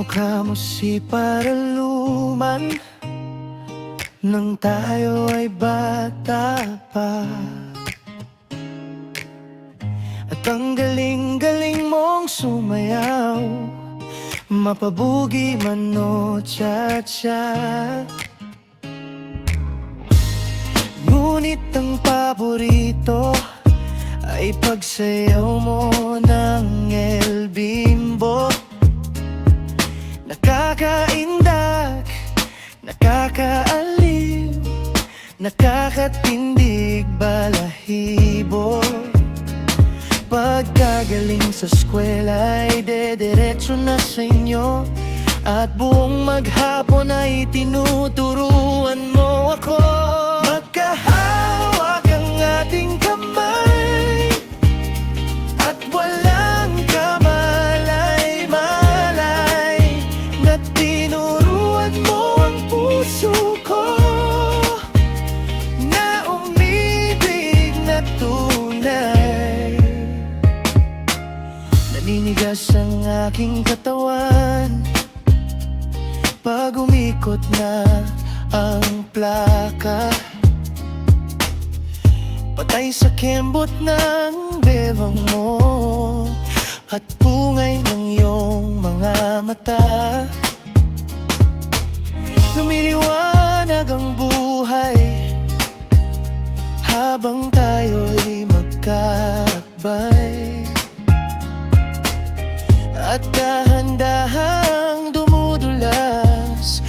mukha mo si paraluman nang tayo ay bata pa. At ang galing-galing mong sumayaw, mapabugi man o cha-cha. Ngunit ang paborito ay pagsayaw mo ng El Bimbo. Nakakaindak, nakakaaliw, nakakatindig balahibo. Pagkagaling sa eskwela ay dediretso na sa inyo, at buong maghapon ay tinuturuan mo ako. Magkahawak ang ating kamay at walang kamalay-malay, na tinuruan mo ang puso ko na umibig na tunay. Naninigas ang aking katawan pag umikot na ang plaka, patay sa kembot ng bebang mo at pungay ng iyong mga mata. Lumiliwanag ang buhay habang tayo'y magkakabay, at dahan-dahang dumudulas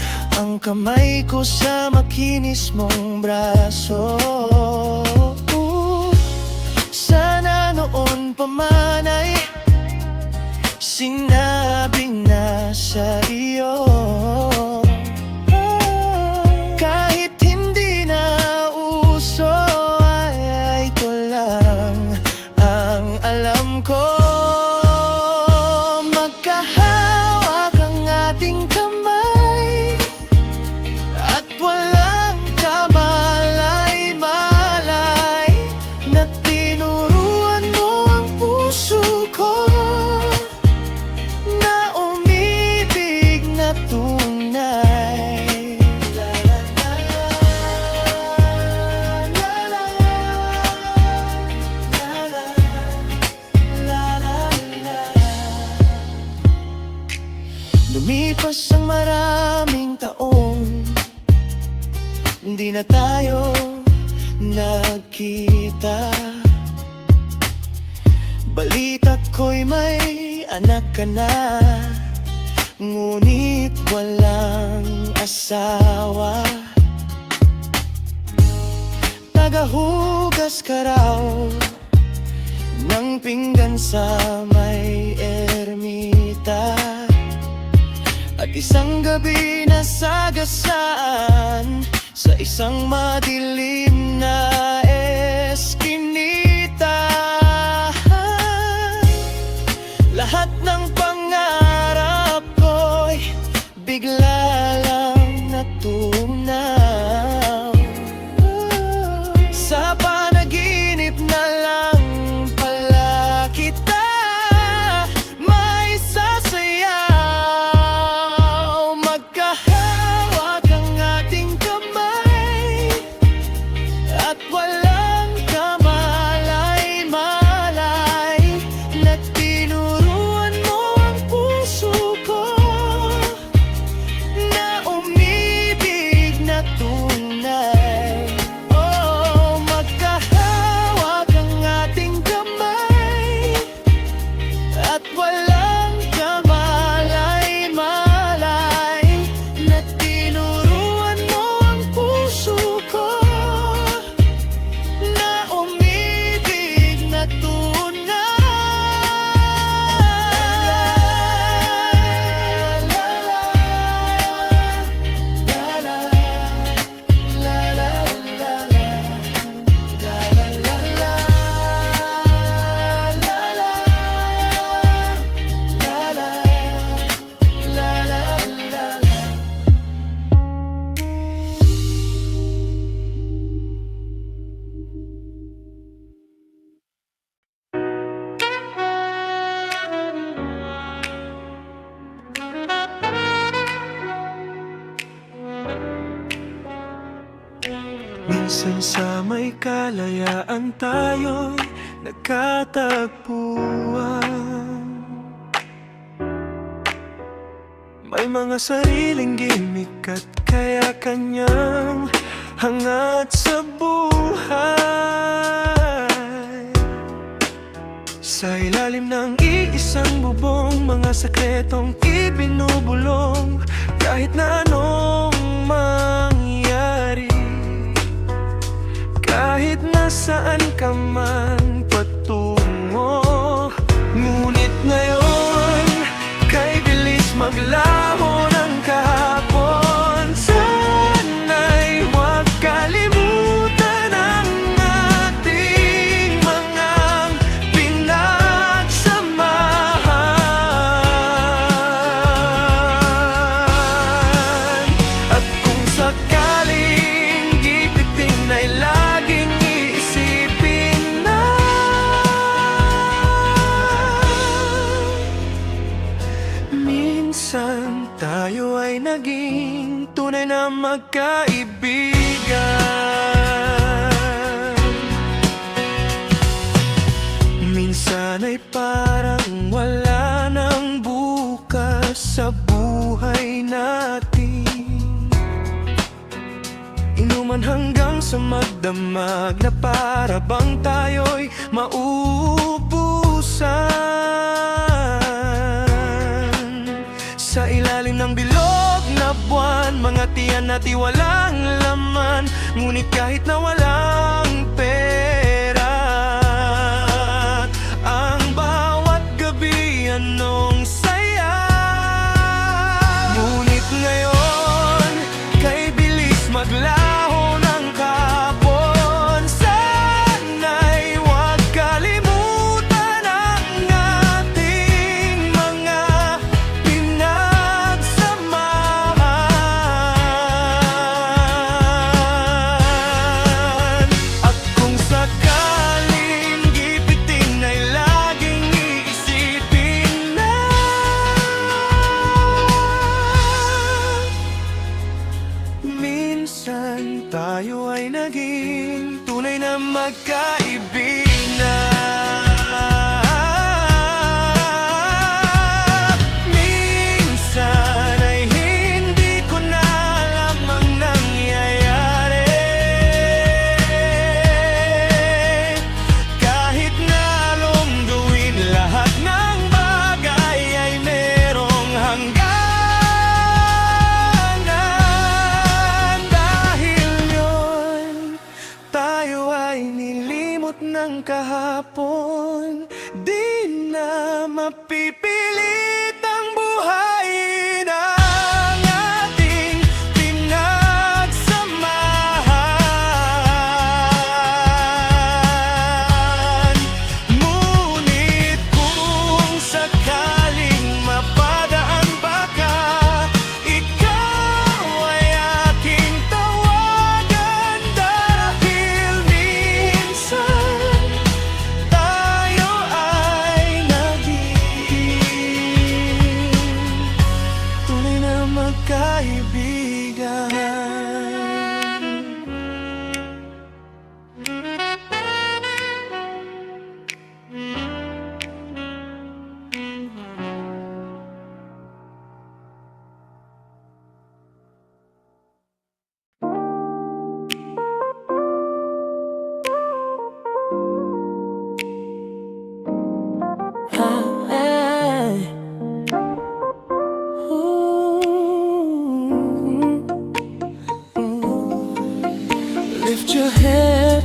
ang kamay ko sa makinis mong braso. Sana noon pa man ay sinabi na sa iyo, kahit hindi na uso ay ito lang ang alam ko. Magkahawak ang ating kamay at walang kamalay-malay, na tinuruan mo ang puso ko na umibig na tunay. La la la la la la la la la. Lumipas ang maraming taon, hindi na tayo nagkita. Balita ko'y may anak ka na, ngunit walang asawa. Tagahugas ka raw ng pinggan sa may ermita, at isang gabi na sagasaan sa isang madilim na eskinita. Lahat ng pangarap ko'y bigla lang natunaw. Sa panaginip na lang pala kita may sasayaw. Magkahawak ang ating kamay at walang kamalay-malay, na tinuruan mo ang puso ko na umibig na tunay. Minsan sa may kalayaan tayo'y nagkatagpuan. May mga sariling gimmick at kaya kanyang hangat sa buhay. Sa ilalim ng iisang bubong, mga sekretong ibinubulong. Kahit na anong mangyari, kahit nasaan ka man patungo. Ngunit ngayon, kay bilis maglaho ng kahapon. Sana'y huwag kalimutan ang ating mga pinagsamahan. At kung sakaling gipitin ay laging iisipin na minsan tayo ay naging tunay na magkaibigan. Minsan ay parang wala nang bukas sa buhay natin. Inuman hanggang sa magdamag na para bang tayo'y mauubusan. Sa ilalim ng bilog na buwan, mga tiyan natin walang laman. Ngunit kahit na walang pera, ang bawat gabi anong saya. Ngunit ngayon, kay bilis maglaho ng kahapon. Sana'y huwag kalimutan ang ating mga pinagsamahan. At kung sakaling gipitin ay laging iisipin na minsan tayo ay naging tunay na magkaibigan. Minsan ay hindi ko na alam ang nangyayari. Kahit na anong gawin, lahat ng bagay ay merong hangganan. Dahil yun, tayo ay nilimot ng kahapon. Di na mapipilit ang buhayin ang ating pinagsamahan. Ngunit kung sakaling mapadaan pa ka, ikaw ay aking tawagan. Dahil minsan tayo ay naging tunay na magkaibigan. Lift your head,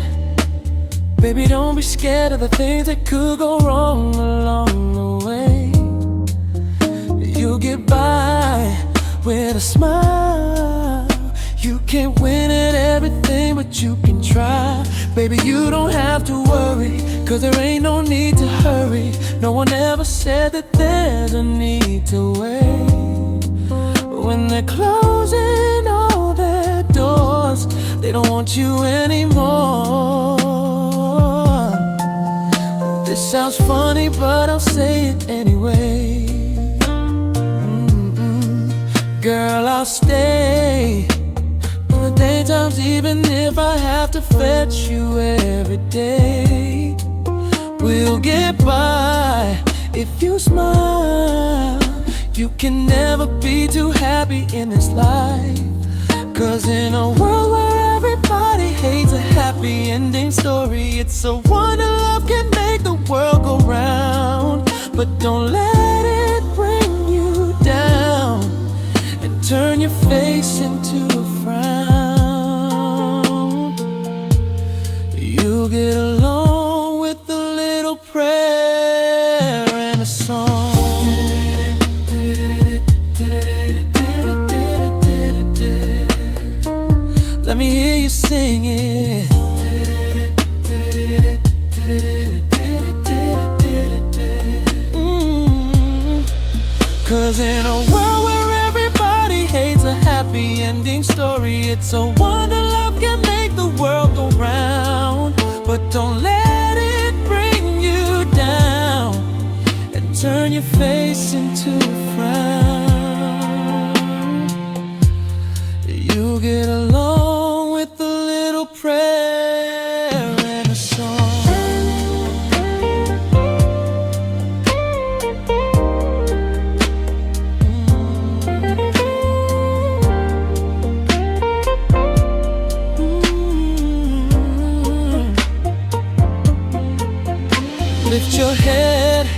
baby, don't be scared of the things that could go wrong along the way. You'll get by with a smile. You can't win at everything, but you can try. Baby, you don't have to worry, cause there ain't no need to hurry. No one ever said that there's a need to wait. When they're closing all their doors, they don't want you anymore. This sounds funny, but I'll say it anyway. Girl, I'll stay when the daytime sometimes even if I have to fetch you every day, we'll get by if you smile. You can never be too happy in this life, 'cause in a world where everybody hates a happy ending story, it's a wonder love can make the world go round. But don't let it bring you down and turn your face into a frown. You get along with a little prayer and a song. Let me hear you sing it. Cause in a world where everybody hates a happy ending story, it's a wonder love can make the world go round. But don't let it bring you down and turn your face into a frown. You get along with a little prayer and a song. Lift your head,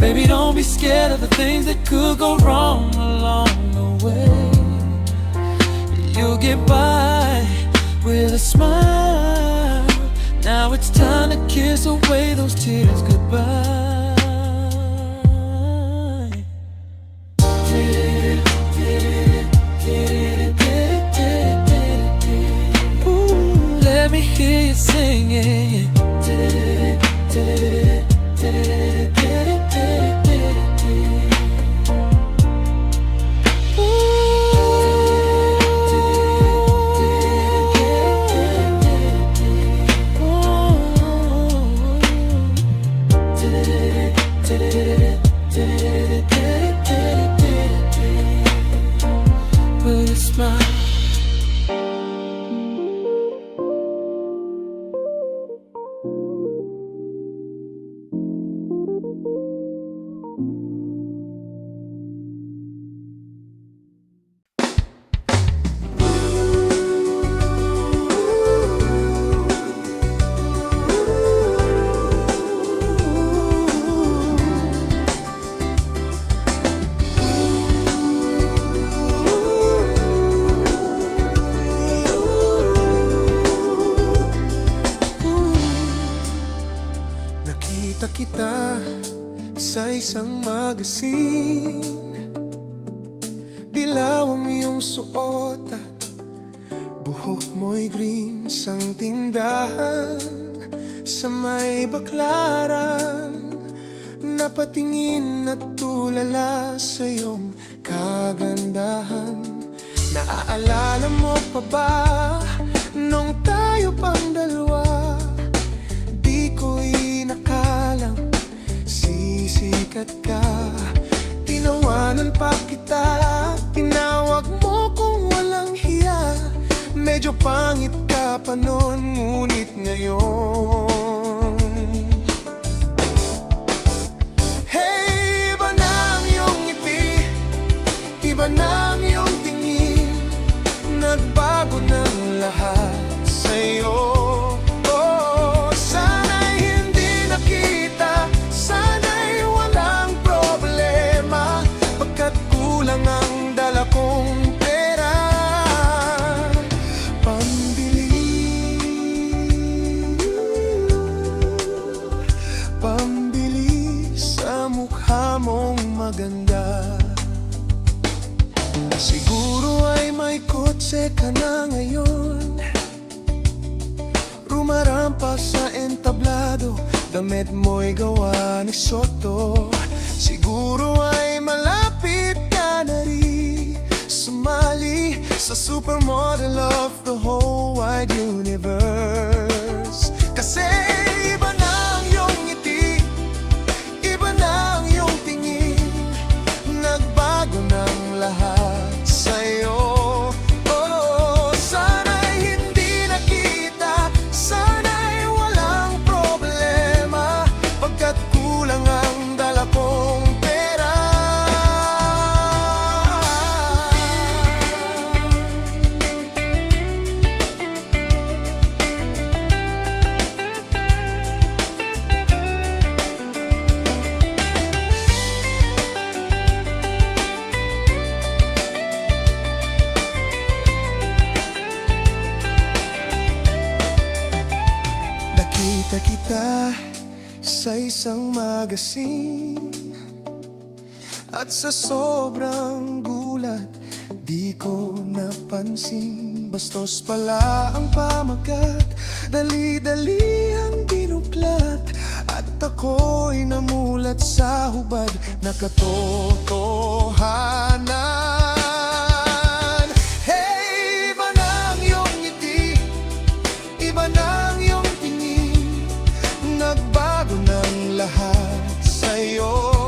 baby, don't be scared of the things that could go wrong along the way. You'll get by with a smile. Now it's time to kiss away those tears goodbye. Ooh, let me hear you singing. Will you smile? Nakita kita sa isang magazine. Dilaw ang iyong suot at buhok mo'y green. Sang tindahan sa may Baklaran, napatingin at tulala sa iyong kagandahan. Naaalala mo pa ba nung tayo pang dalawa? Di ko'y nakalang sisikat ka. Tinawanan pa kita, tinawag mo kung walang hiya. Medyo pangit ka pa noon, ngunit ngayon, hey, iba na ang iyong ngiti, iba na ang iyong tingin. Nagbago ng lahat sa'yo. Kulang ang dala kong pera, pambili sa mukha mong maganda. Siguro ay may kotse ka na ngayon, rumarampa sa entablado, damit mo'y gawa ni Soto. Siguro ay malapit ka na rin sumali sa supermodel of the whole wide universe. Kasi iba na ang iyong ngiti, iba na ang iyong tingin. Nagbago ng lahat sa'yo. Oh, sana sa isang magazine. At sa sobrang gulat, di ko napansin, bastos pala ang pamagat. Dali-dali ang binuklat, at ako'y namulat sa hubad na katotohanan. Hey, iba na ang iyong ngiti, iba na ang iyong tingin, nagbago ng lahat sa'yo.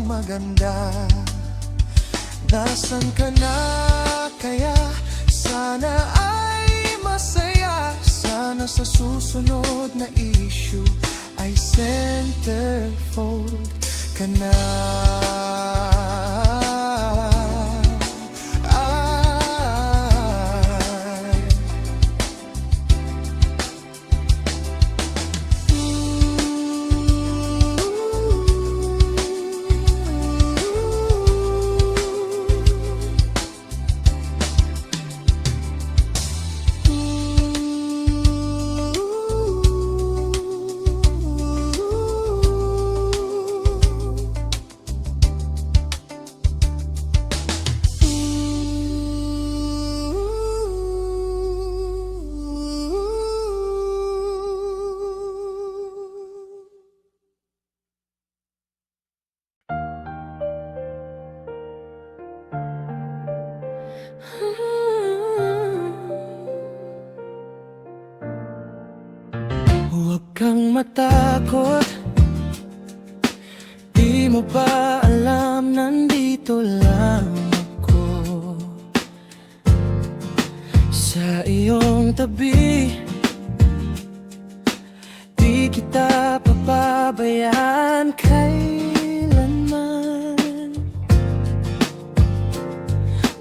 Maganda, nasan ka na kaya? Sana ay masaya. Sana sa susunod na issue ay centerfold ka na. Huwag kang matakot, di mo ba alam nandito lang ako sa iyong tabi. Di kita papabayaan kailanman.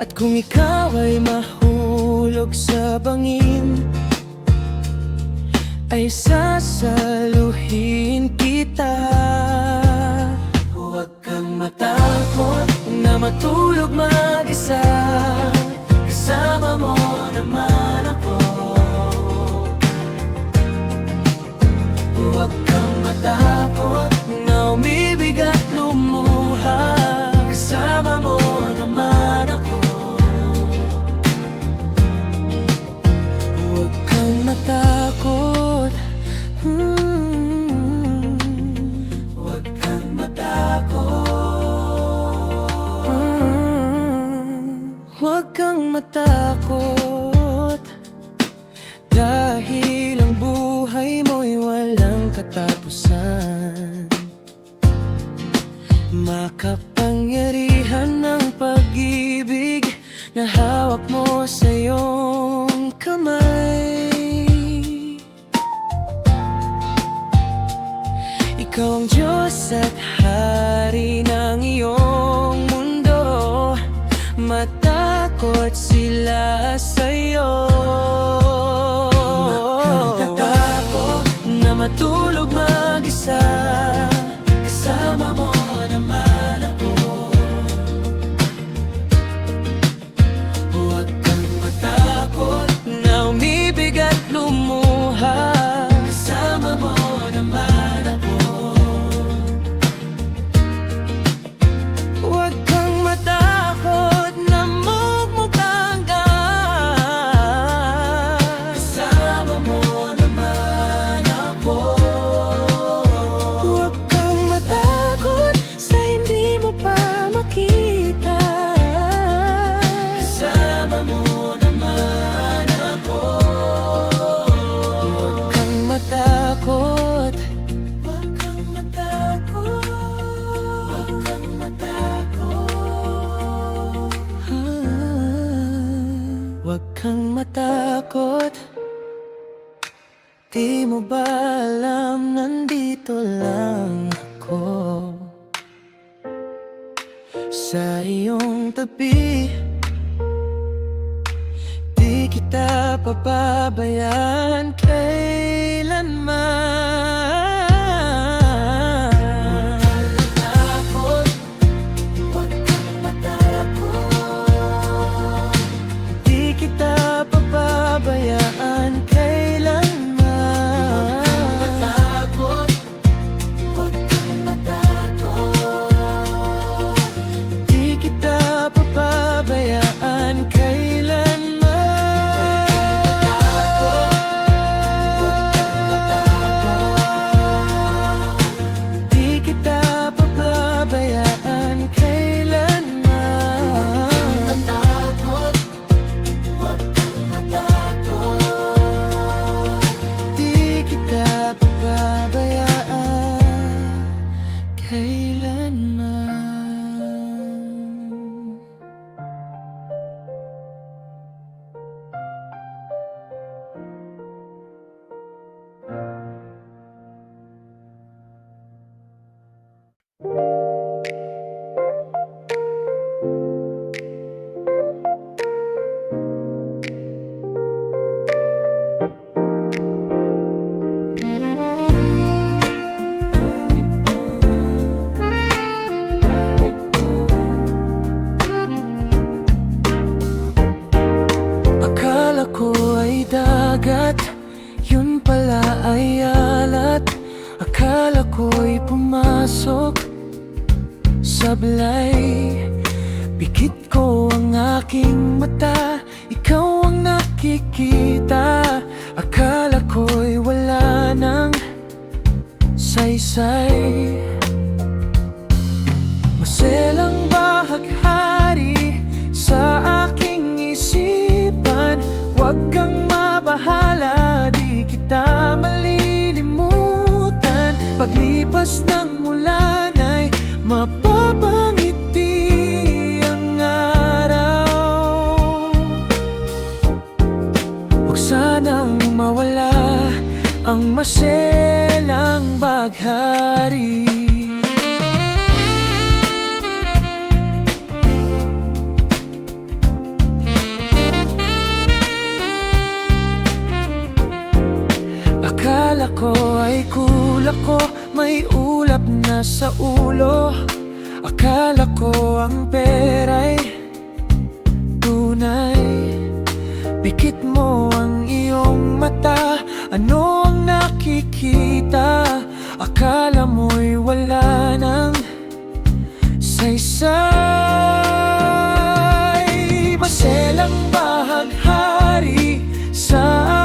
At kung ikaw ay mahulog sa bangin, ay sasaluhin kita. Huwag kang matakot na matulog mag-isa, kasama mo naman ako. Huwag kang matakot na umibig at lumuha, kasama mo naman ako. Huwag kang matakot, huwag kang matakot, huwag kang matakot. matakot? Di mo ba alam nandito lang ako sa iyong tabi? Di kita papabayaan kailanman. Huwag kang matakot. Di kita papabayaan kailanman. Huwag kang matakot. Di kita papabayaan kailanman. Akala ko ay dagat, yun pala ay alat. Akala ko'y pumasok sablay. Pikit ko ang aking mata, ikaw ang nakikita. Akala ko'y wala nang saysay. Maselang bahaghari sa aking isipan. Huwag kang mabahala, di kita malilimutan. Paglipas ng ulan ay mapapangiti ang araw. Huwag sanang mawala ang maselang baghari. Akala ko ay kulak ko, may ulap na sa ulo. Akala ko ang pera'y tunay. Pikit mo ang iyong mata, ano ang nakikita? Akala mo'y wala nang saysay. Maselang bahaghari sa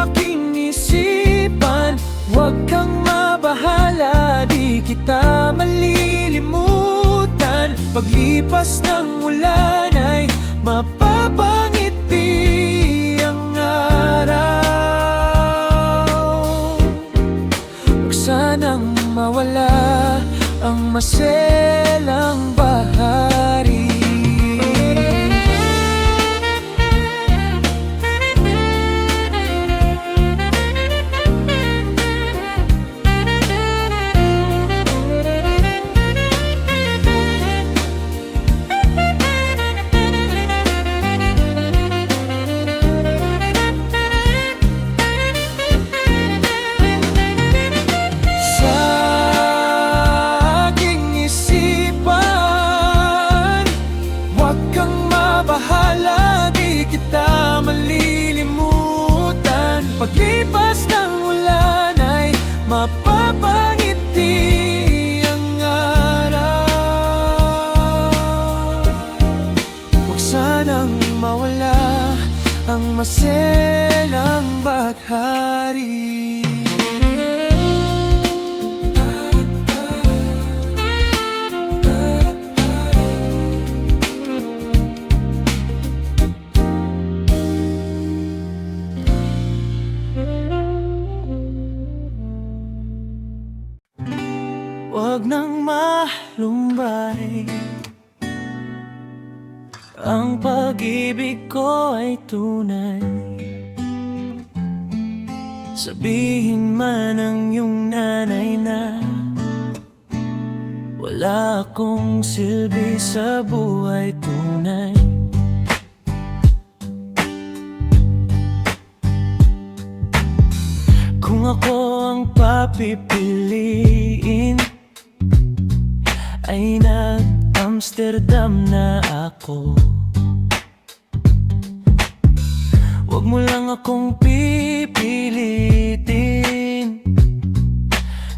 aking isipan. Huwag kang mabahala, di kita malilimutan. Paglipas ng ulan ay mapapangiti ang araw. Huwag sanang mawala ang maselang bahari. Paglipas ng ulan ay mapapangiti ang araw. Huwag sanang mawala ang maselang baghari. Huwag nang malumbay, ang pag-ibig ko ay tunay. Sabihin man ng iyong nanay na wala akong silbi sa buhay tunay. Kung ako ang papipiliin, ay nag-Amsterdam na ako. Huwag mo lang akong pipilitin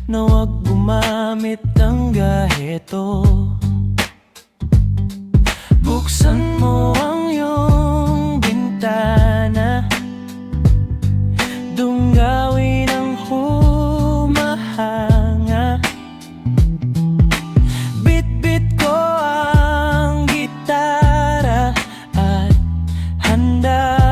na huwag gumamit ng gaheto. Buksan mo ang iyong bintana, dunggawin ang humahanga. Bit-bit ko ang gitara at handa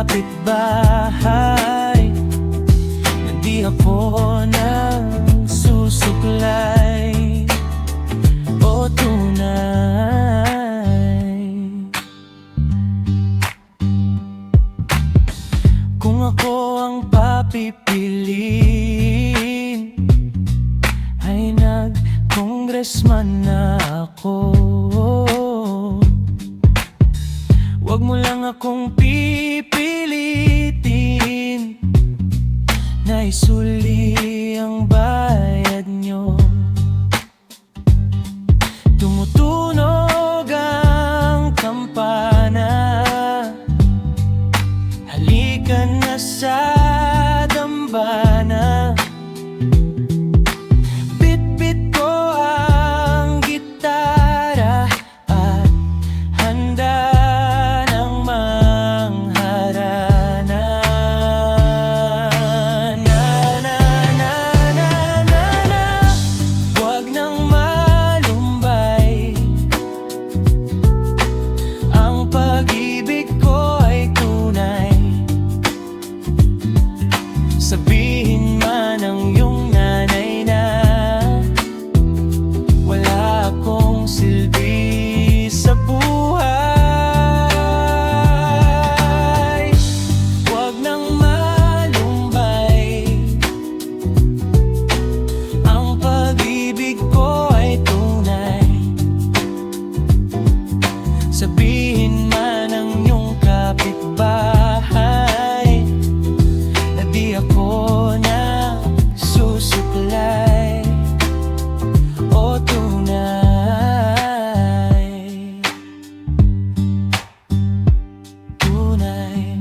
kapitbahay, hindi ako nagsusuklay o tunay. Kung ako ang papipiliin, ay nag-congressman na ako. Huwag mo lang akong pipilitin na isuli ang bayad nyo. Tumutunog ang kampana, halika na sa dambana. Bit-bit ko ang gitara at handa sabihin man ng iyong nanay na wala akong silbi sa buhay. Huwag nang malumbay, ang pag-ibig ko ay tunay. Sabihin man ng iyong kapitbahay na di ako na susuklay o tunay. Tunay.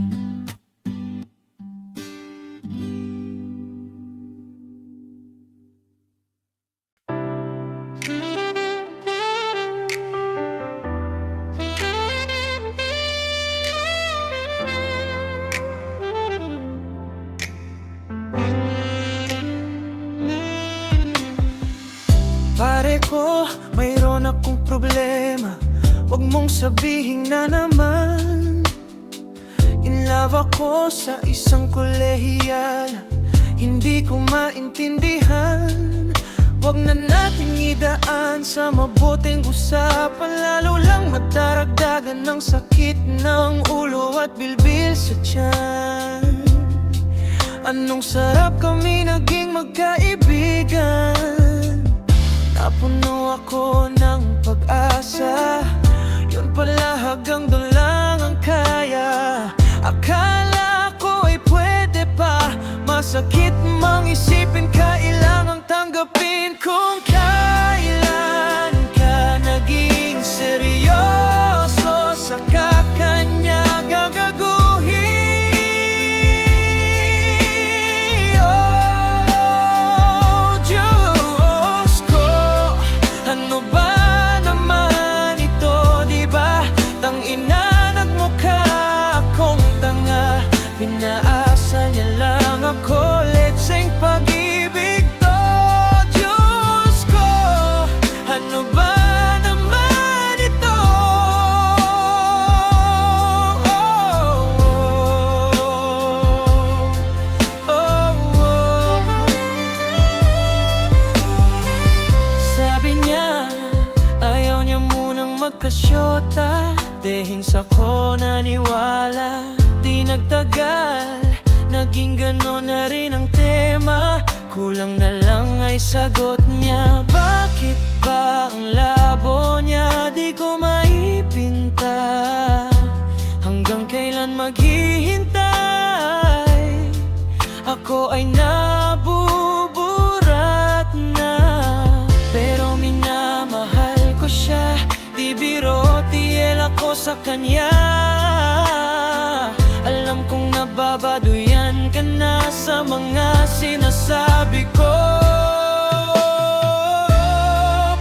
Pare ko, mayroon akong problema. Huwag mong sabihin na naman. In love ako sa isang kolehiyala, hindi ko maintindihan. Huwag na nating idaan sa mabuting usapan, lalo lang madaragdagan ng sakit ng ulo at bilbil sa tiyan. Anong sarap kami naging magkaibigan. Napuno ako ng pag-asa, yun pala hanggang doon lang ang kaya. Akala ko ay pwede pa, masakit mang isipin, kailangang tanggapin kung kailan ka naging seryoso sa kakanya gagaguhin. Oh, Diyos ko, ano ba naman ito, diba? Tangina, nagmukha akong tanga, pinaasa niya lang ako. Let's sing pag-ibig to, Diyos ko, ano ba naman ito? Oh, idiota, dehing sa ko naniwala. Di nagtagal, naging ganon na rin ang tema. Kulang na lang ay sagot niya. Bakit ba ang labo niya di ko maipinta? Hanggang kailan maghihintay? Ako ay nabuburat na, pero minamahal ko siya. Di biro, tiel ako sa kanya. Alam kong nababaduyan ka na sa mga sinasabi ko,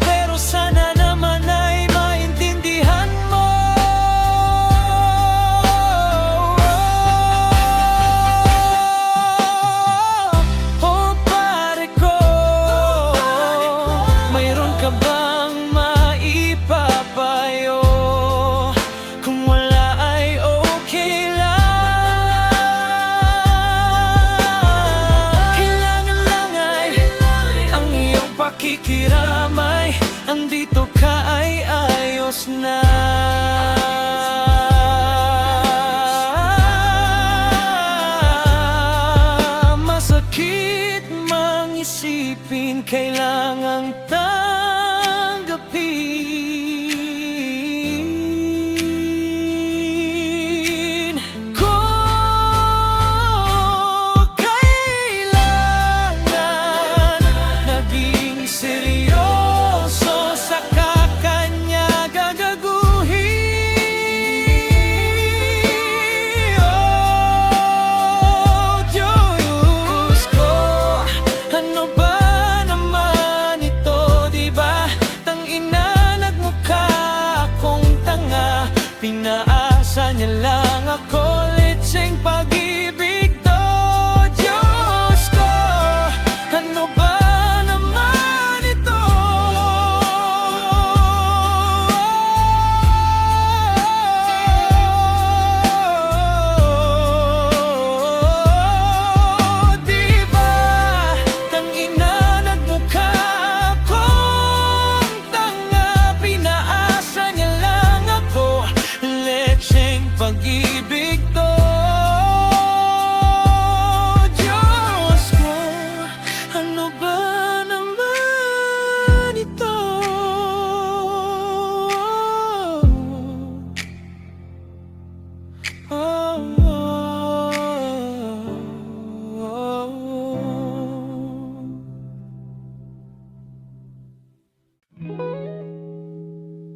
pero sana naman ay maintindihan mo. Oh, pare ko, mayroon ka bang maipapayo? Kung wala ay okay lang. Kailangan lang ay ang iyong pakikiramay. Andito ka ay ayos na. Masakit mang isipin, kailangang tanggapin ko. Kailangan naging seryoso sa kakanya gagaguhin. Oh, Diyos ko, ano ba naman ito, diba? Tangina, nagmukha akong tanga. Pinaasa niya lang ako, litseng pag-ibig to. Diyos ko, ano ba naman ito? Diba? Tangina, nagmukha akong tanga. Pinaasa niya lang ako, letseng pag-ibig to. Diyos ko, ano ba naman ito?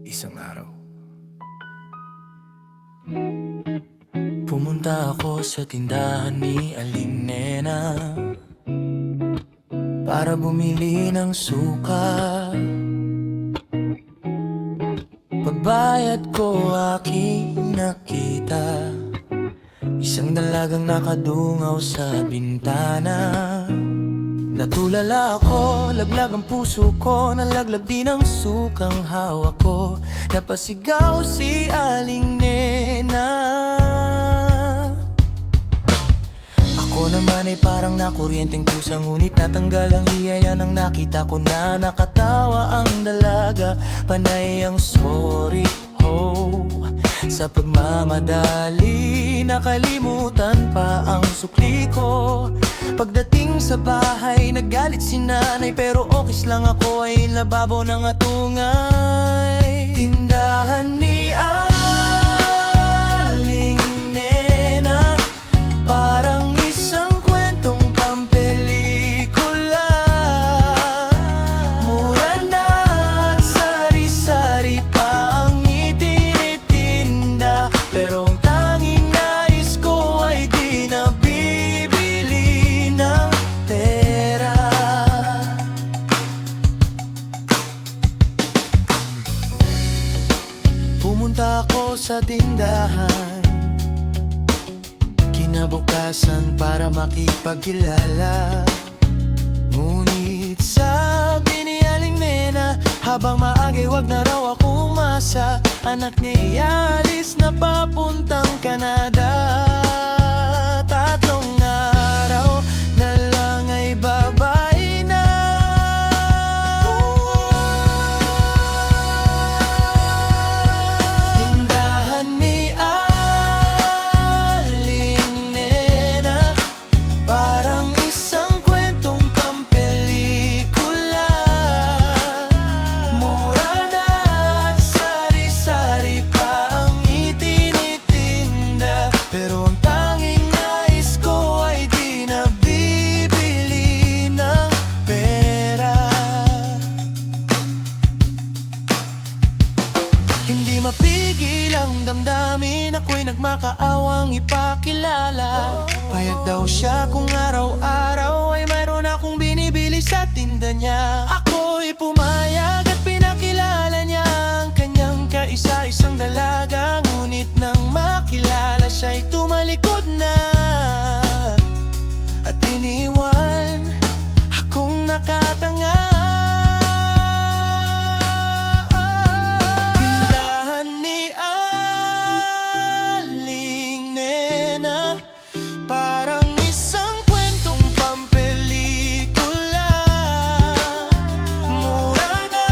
Isang araw, Pumunta ako sa tindahan ni Aling Nena para bumili ng suka. Pagbayad ko aking nakita isang dalagang nakadungaw sa bintana. Natulala ako, laglag ang puso ko, nalaglag din ang sukang hawak ko. Napasigaw si Aling Nena. Ako naman ay parang nakuryenteng pusa, ngunit natanggal ang hiyaya nang nakita ko na nakatawa ang dalaga. Panay ang sorry ho sa pagmamadali, nakalimutan pa ang sukli ko. Pagdating sa bahay, nagalit si nanay, pero okis lang ako ay lababo ng atungay. Tindahan ni Aling Nena, parang isang kwentong pampelikula. Mura na at sari-sari pa ang itinitinda, pero ang tanging nais ko ay di nabibili ng pera. Pumunta ako sa tindahan kinabukasan para makipagkilala. Ngunit sabi ni Aling Nena, habang maagay wag na raw ako umasa. Anak niya ialis na papuntang Canada. 3 araw na lang ay babay na. damdamin, ako'y nagmakaawang ipakilala. Payag daw siya kung araw-araw ay mayroon akong binibili sa tinda niya. Ako'y pumayag at pinakilala niya ang kanyang kaisa-isang dalaga. Ngunit nang makilala siya'y tumalikod na at iniwan akong nakatanga. Tindahan ni Aling Nena, parang isang kwentong pampelikula. Mura na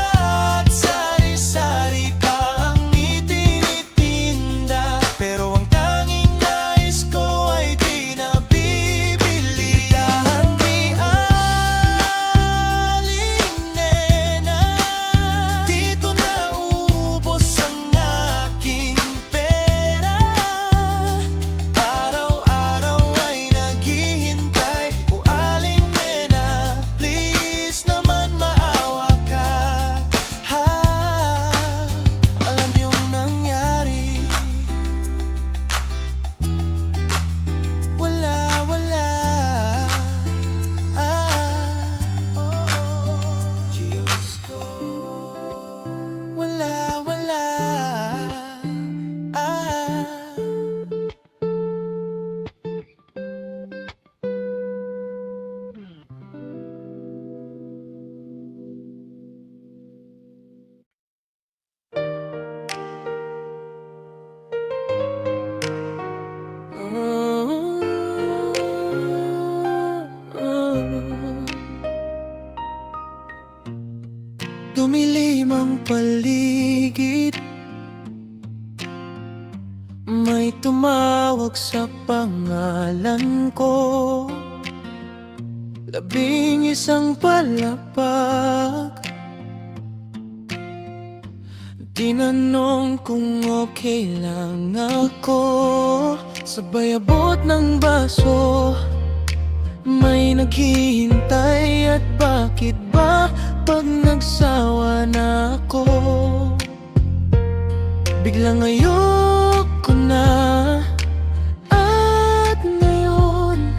at sari-sari pa ang itinitinda, pero ang tanging nais ko ay di nabibili. Tindahan ni Aling Nena, dito naubos ang aking pera. Araw-araw ay naghihintay. O Aling Nena, please naman maawa ka. Ha, alam yung nangyari. Wala. Diyos ko. Wala. Dumilim ang paligid, may tumawag sa pangalan ko. 11 palapag, tinanong kung okay lang ako. Sabay abot ng baso, may naghihintay. At bakit ba pag nagsawa na ako, biglang ayoko na. At ngayon,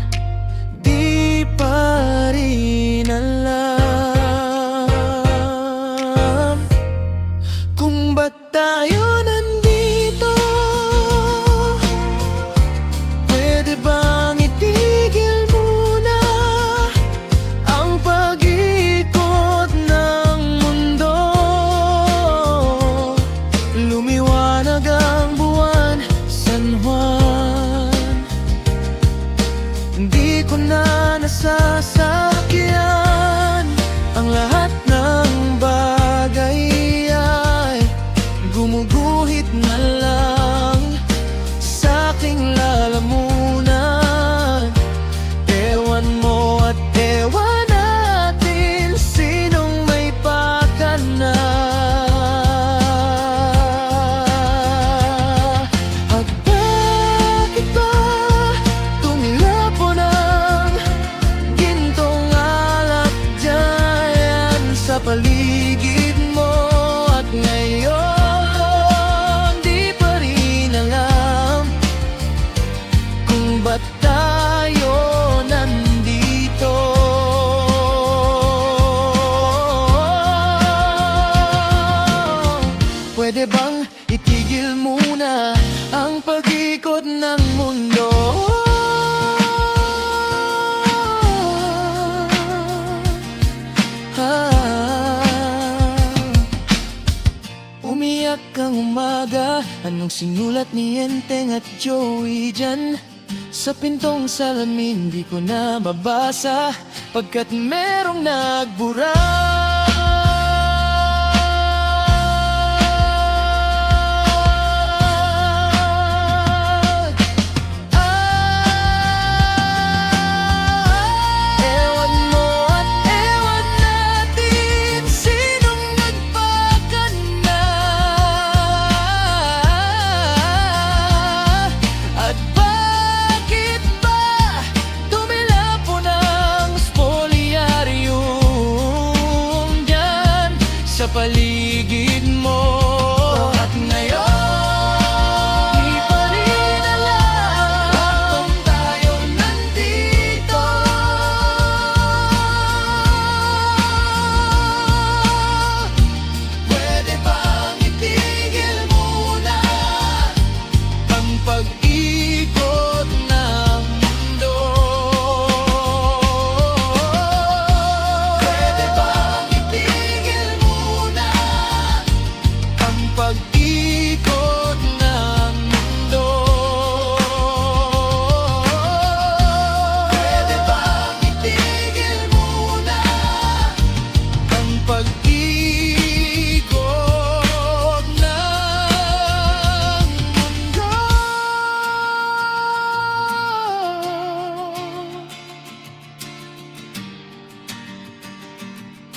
di pa rin alam kung ba't tayo nandito. Pwede bang itigil muna ang pag-ikot ng mundo? Lumiwanag ang buwan, San Juan. Hindi ko na nasasakyan ang lahat ng bagay ay gumuguhit na lang sa aking lalamunan. Ewan mo at ewan natin sinong may pakana. At bakit ba tumilapon ang gintong alak dyan sa paligid mo? At ngayon, di pa rin alam kung ba't tayo nandito. Pwede bang itigil muna ang pag-ikot ng mundo? Umiyak kang umaga, anong sinulat ni Enteng at Joey dyan? Sa pintong salamin di ko na mabasa, pagkat merong nagbura. Ewan mo at ewan natin sinong nagpakana. At bakit ba tumilapon ang spolyarium?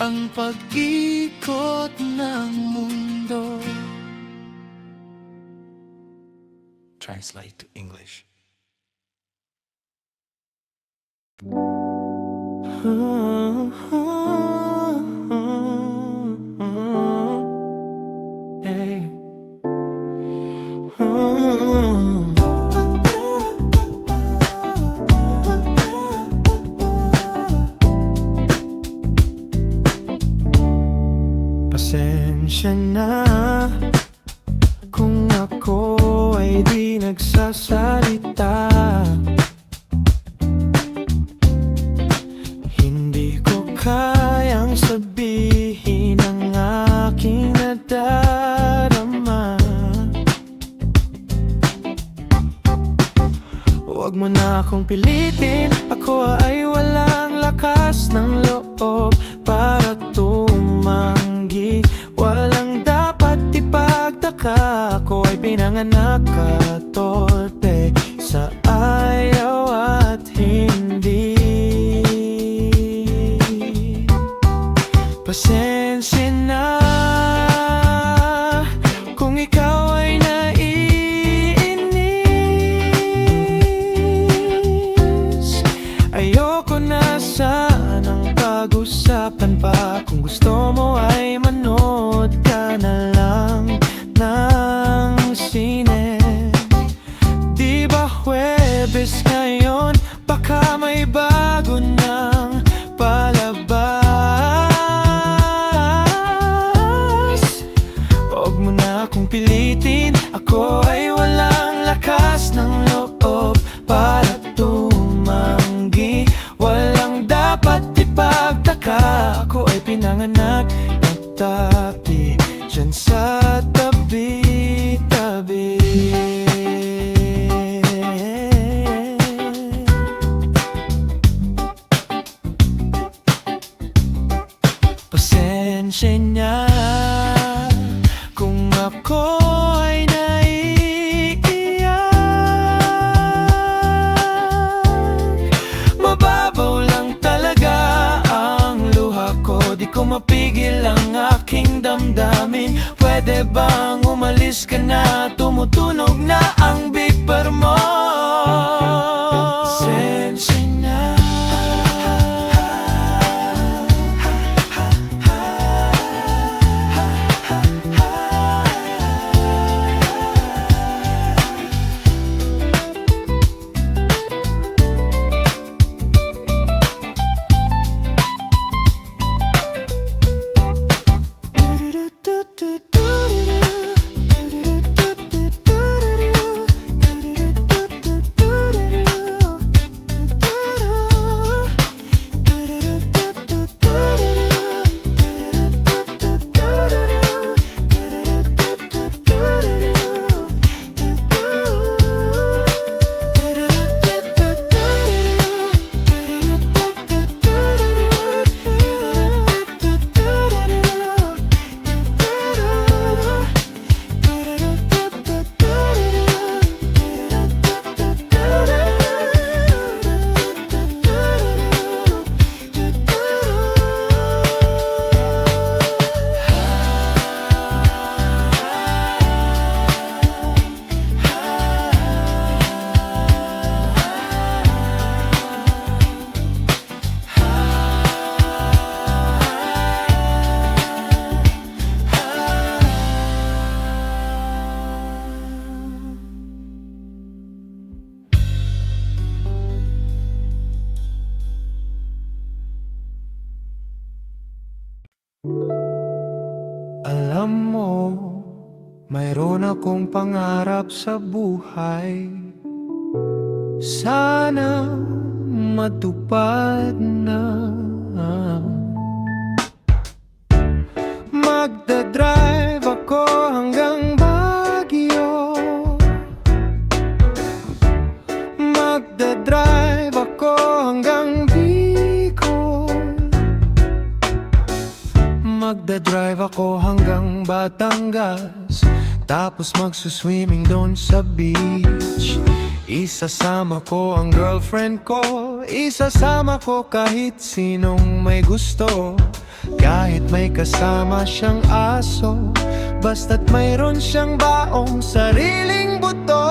ang pag-ikot ng mundo. Translate to English. Hey. Pasensya na kung ako ay di nagsasalita. Hindi ko kayang sabihin ang aking nadarama. Huwag mo na akong pilitin, ako ay walang lakas ng loob para tumanggi. Walang dapat ipagtaka, ako ay pinanganak katolpe sa ayaw at hindi. Pasensya na kung ikaw ay naiinis. Ayoko na sanang pag-usapan pa. Kung gusto mo ay manood ka na lang ng sine. Di ba Huwebes ngayon, baka may bago ng palabas. Huwag mo na akong pilitin, ako ay walang lakas ng loob para tumanggi. Walang dapat ipagtaka, ako ay pinanganak at tapi dyan sa tabi-tabi. Pasensya na kung ako ay naiiyak. Mababaw lang talaga ang luha ko, di ko mapigil ang aking damdamin. Pwede bang umalis ka na, tumutunog na ang beeper mo. Pasensya na. Alam mo, mayroon akong pangarap sa buhay. Sana matupad na. Magdadrive ako hanggang Baguio. Magdadrive ako hanggang Bicol. Magdadrive ako hanggang Batangas, tapos magsuswimming doon sa beach. Isasama ko ang girlfriend ko, isasama ko kahit sinong may gusto. Kahit may kasama siyang aso, basta't mayroon siyang baong sariling buto.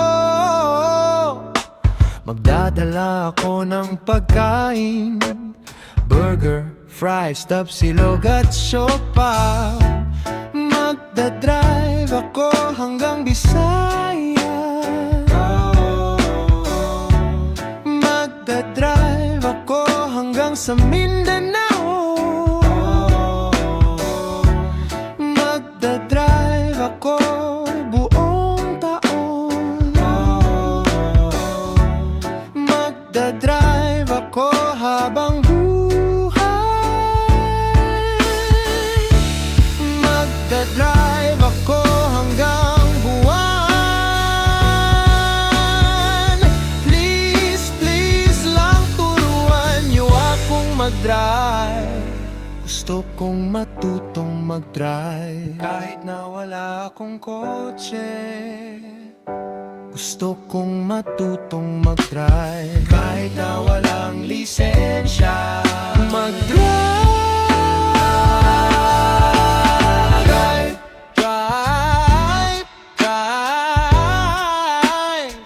Magdadala ako ng pagkain, burger, fries, tapsilog at siopaw. Magdadrive ako hanggang Bisaya. Magdadrive ako hanggang sa Mindanao. Magdadrive ako buong taon. Magdadrive ako habang Magdadrive ako hanggang buwan. Please, please lang turuan niyo akong mag-drive. Gusto kong matutong mag-drive kahit na wala akong kotse. Gusto kong matutong mag-drive kahit na walang lisensya. Mag-drive, drive, drive,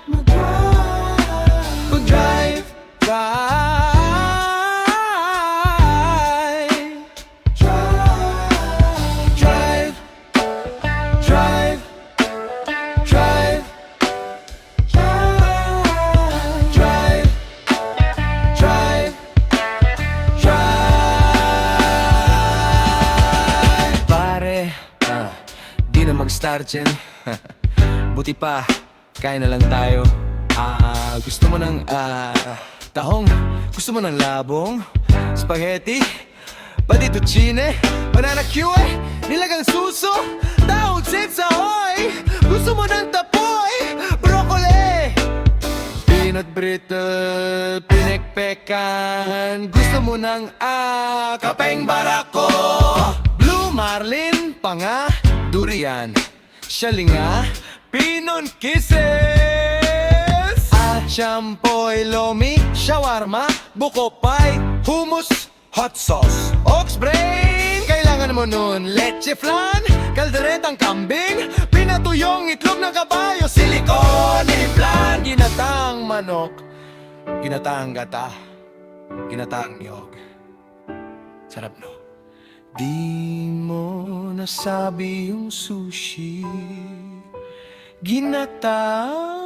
mag-drive, drive, drive, drive, drive, drive, drive. Pare, di na mag-start yan. Buti pa, kain na lang tayo. Gusto mo ng tahong? Gusto mo ng labong? Spaghetti? Patituccine? Banana QA? Nilagang suso? Tahong chips ahoy? Gusto mo ng tapoy? Broccoli? Peanut brittle, pinekpekan. Gusto mo ng kapeng barako? Blue marlin, panga, durian, shalinga, pinon kisses. Champoy, lomi, shawarma, buko pie, hummus, hot sauce, ox brain. Kailangan mo nun leche flan, kalderetang kambing, pinatuyong itlog ng kabayo, silikon, implant, ginataang manok, ginataang gata, ginataang niyog. Sarap, no? Di mo nasabi yung sushi, ginataang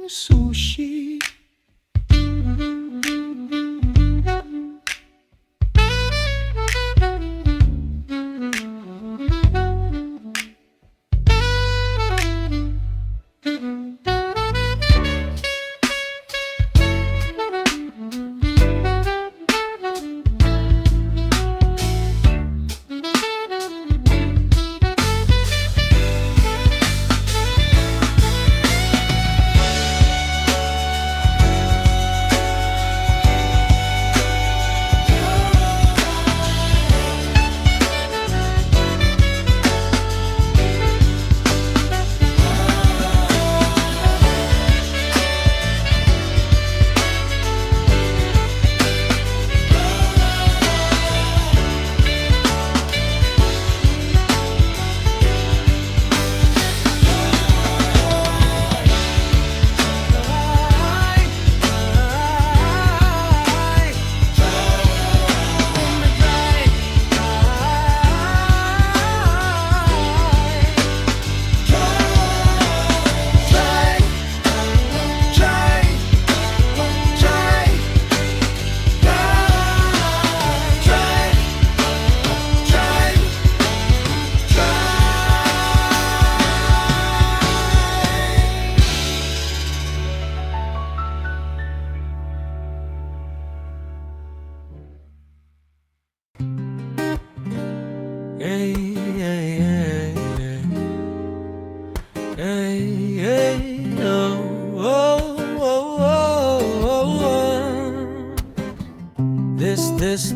sushi.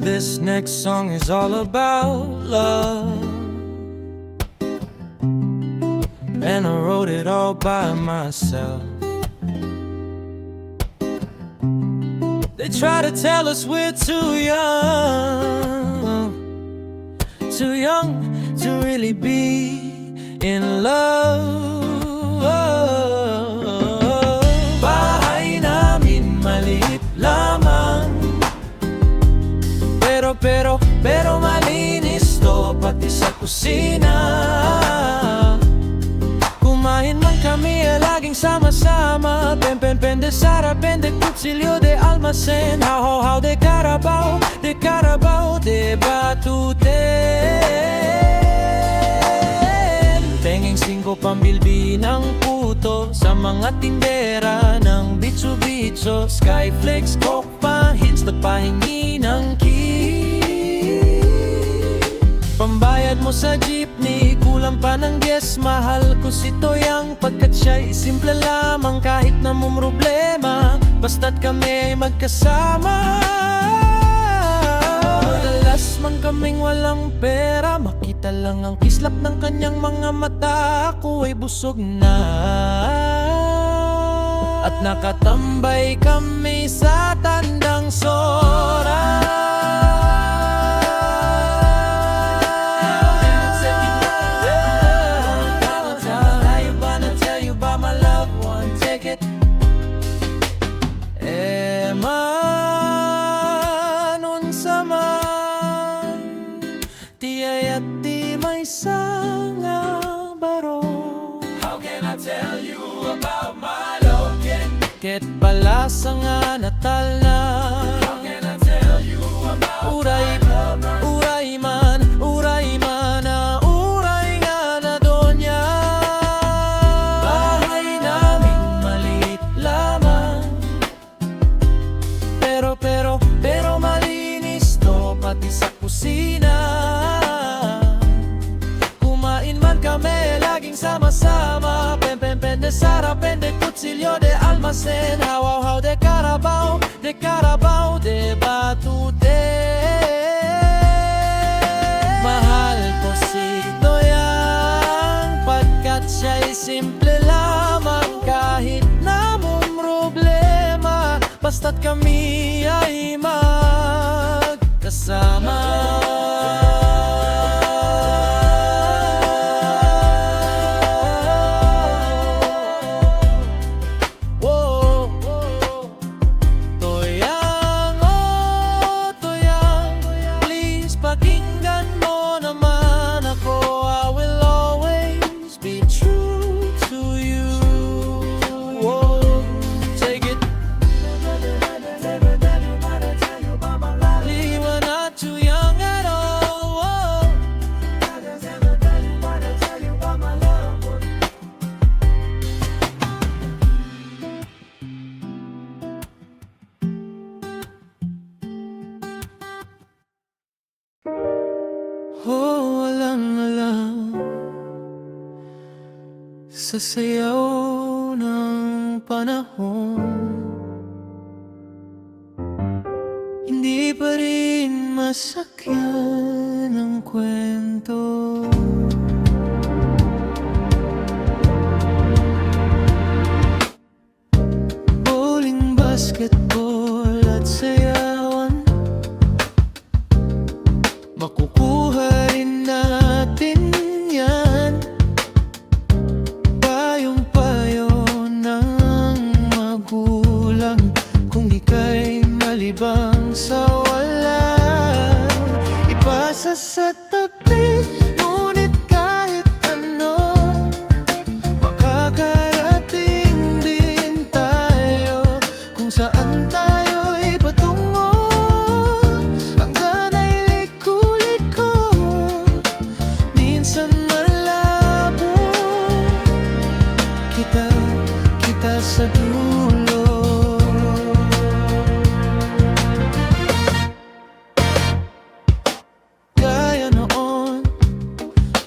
This next song is all about love, and I wrote it all by myself. They try to tell us we're too young, too young to really be in love. Bahay namin maliit lamang, pero malinis to pati sa kusina. Kumain man kami laging sama-sama. Pende Sara, pende Kutsilyo de Almacen. How de Carabao, de Batuten. Pengeng 5 pambilbi ng puto sa mga tindera ng bitso-bitso. Skyflakes, Coke pa, hints pahingi ng key. Pambayad mo sa jeepney, kulang pa ng gas. Mahal ko si Toyang pagkat siya'y simple lamang. Kahit na mong problema, basta't kami ay magkasama. Madalas man kaming walang pera, makita lang ang kislap ng kanyang mga mata. Ako ay busog na at nakatambay kami sa tandang sora. Manon sa man, tiyay at di may sanga baro. How can I tell you about my love? Ket pala sa nga natal na. How can I tell you about my love? Uray man na uray nga na donya. Bahay namin maliit lamang, pero malinis to pati sa kusina. Kumain man kami laging sama-sama. Pende Sara, pende Kutsilyo de Almacen. How de Carabao, de Batuten. Mahal ko si Toyang pagkat siya'y simple lamang. Kahit na mong problema, basta't kami ay magkasama. Toyang, oh Toyang, please pakinggan mo naman ako. I will always be true to you. Whoa, take it. We're not too young at all. Whoa. Oh, alang-alang sa sayaw ng panahon, hindi pa rin masakyan ang kwento. Bowling, basketball at sayawan, makukuha rin natin yan. Payong-payo ng magulang, kung ika'y malibang sa wala, ipasa sa tabi. Ngunit kahit ano, makakarating din tayo kung saan tayo'y patungo. Hanggang ay liko-liko, minsan malabo, kita sa dulo. Gaya noon,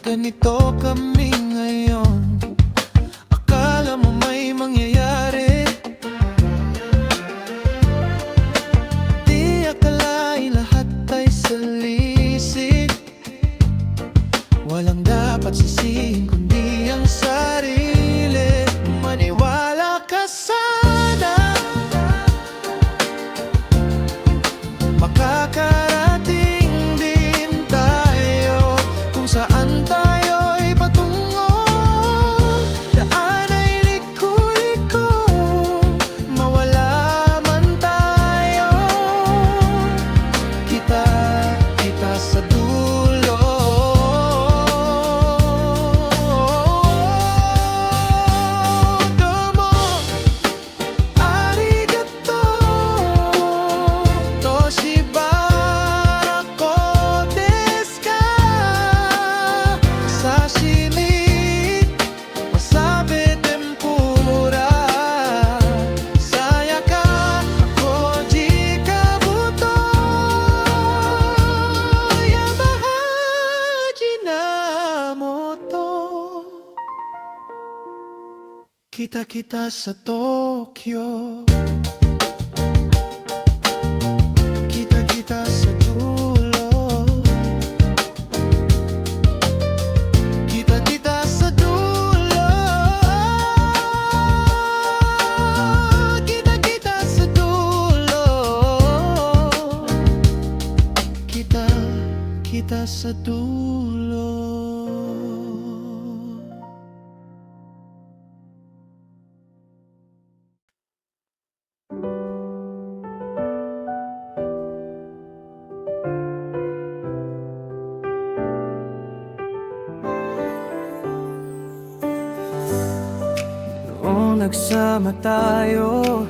ganito kami ngayon. Akala mo may mangyayari, di akalain lahat ay salisig. Walang dapat sisihin kundi ang sarili. Maniwala ka sana, makakarating din tayo Kita-kita sa Tokyo. Kita-kita sa dulo. Kita-kita sa dulo. Kita-kita sa dulo. Kita-kita sa dulo. Noong nagsama tayo,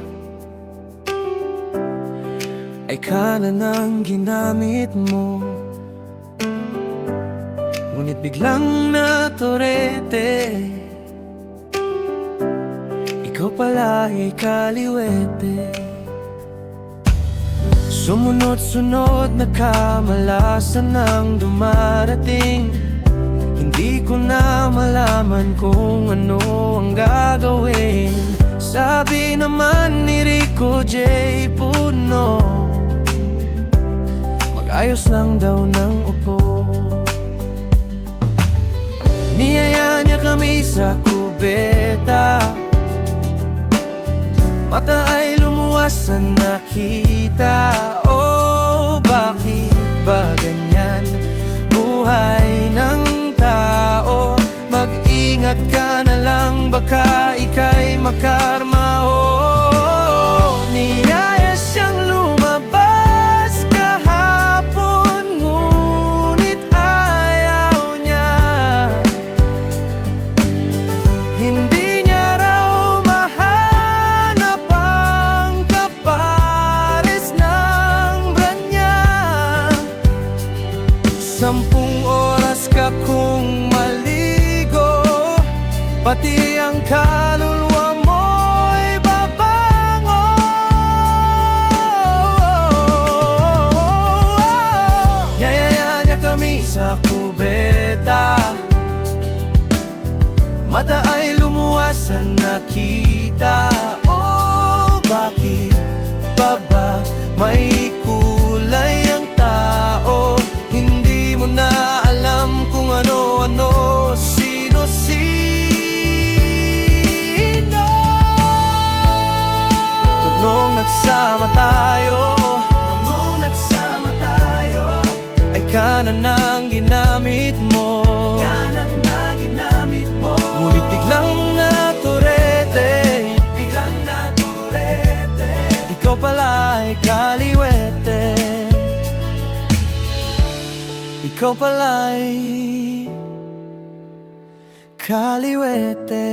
ay kanan ang ginamit mo. Ngunit biglang naturete, ikaw pala ay kaliwete. Sumunod-sunod na kamalasan ang dumarating. Hindi ko na malaman kung ano ang gagawin. Sabi naman ni Rico J. Puno, mag-ayos lang daw ng upo. Niyaya niya kami sa kubeta, mata ay lumuwas na nakita. Oh, bakit ba ganyan buhay ng tao? Mag-ingat ka na lang, baka ika'y makarma. Oh, niyaya siyang lumabas kahapon, ngunit ayaw niya. Hindi niya raw mahanap ang kapares ng branya. 10 oras ka kung maligo, pati ang kaluluwa mo'y babango. Yayaya niya kami sa kubeta, mata ay lumuwas na nakita. Oh, bakit ba may kulay ang tao? Hindi mo na alam kung ano-ano, sino-sino. Nung nagsama tayo, ay kanan ang ginamit mo. Ngunit biglang naturete, ikaw pala ay kaliwete. Ikaw pala ay kaliwete.